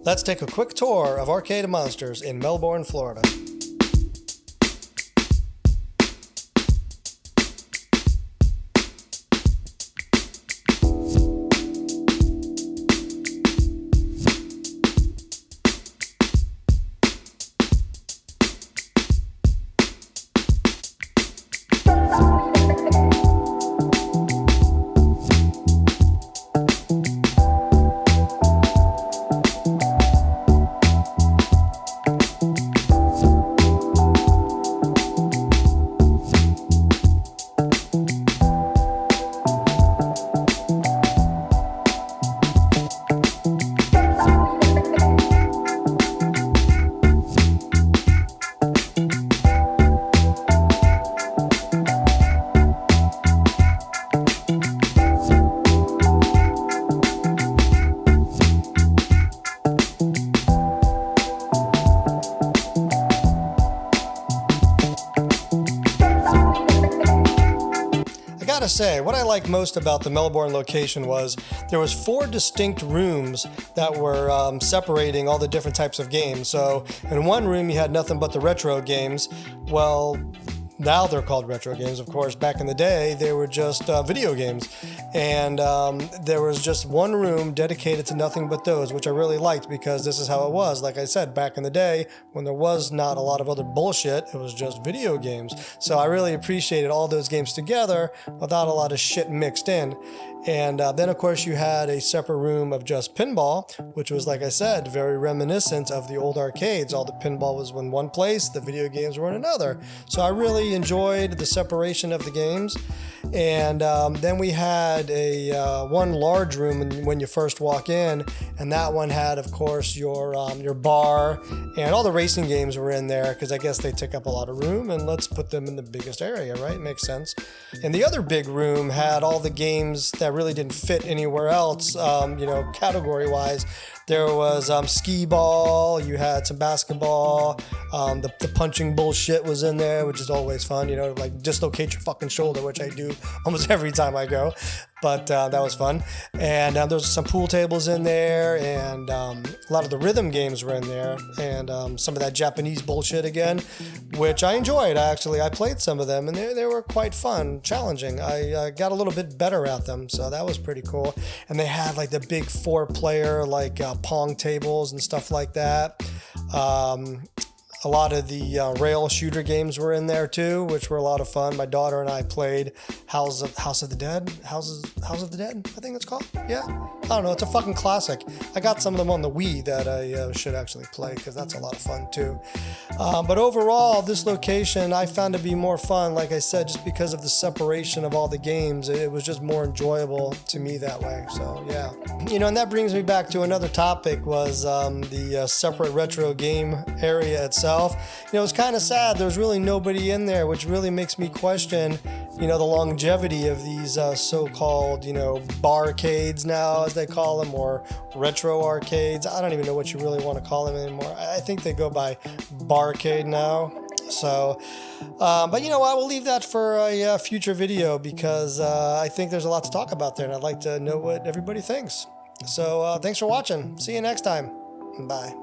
Let's take a quick tour of Arcade Monsters in Melbourne, Florida. I gotta say, what I liked most about the Melbourne location was there was 4 distinct rooms that were separating all the different types of games. So in one room you had nothing but the retro games. Well, now they're called retro games, of course. Back in the day, they were just video games. And there was just one room dedicated to nothing but those, which I really liked because this is how it was. Like I said, back in the day, when there was not a lot of other bullshit, it was just video games. So I really appreciated all those games together without a lot of shit mixed in. And then, of course, you had a separate room of just pinball, which was, like I said, very reminiscent of the old arcades. All the pinball was in one place, the video games were in another. So I really enjoyed the separation of the games. And then we had a one large room when you first walk in, and that one had, of course, your bar, and all the racing games were in there because I guess they took up a lot of room, and let's put them in the biggest area, right? Makes sense. And the other big room had all the games that really didn't fit anywhere else, category-wise. There was skee ball, you had some basketball, the punching bullshit was in there, which is always fun, like dislocate your fucking shoulder, which I do almost every time I go, but that was fun. And there was some pool tables in there, and a lot of the rhythm games were in there, and some of that Japanese bullshit again, which I enjoyed. I played some of them, and they were quite fun, challenging. I got a little bit better at them, so that was pretty cool. And they had like the big 4-player like Pong tables and stuff like that. A lot of the rail shooter games were in there too, which were a lot of fun. My daughter and I played House of the Dead, I think it's called. Yeah, I don't know. It's a fucking classic. I got some of them on the Wii that I should actually play because that's a lot of fun too. But overall, this location I found to be more fun, like I said, just because of the separation of all the games. It was just more enjoyable to me that way. So yeah, and that brings me back to another topic was the separate retro game area itself. It was kind of sad. There's really nobody in there, which really makes me question, the longevity of these so-called, barcades now, as they call them, or retro arcades. I don't even know what you really want to call them anymore. I think they go by barcade now. So, but I will leave that for a future video because I think there's a lot to talk about there, and I'd like to know what everybody thinks. So, thanks for watching. See you next time. Bye.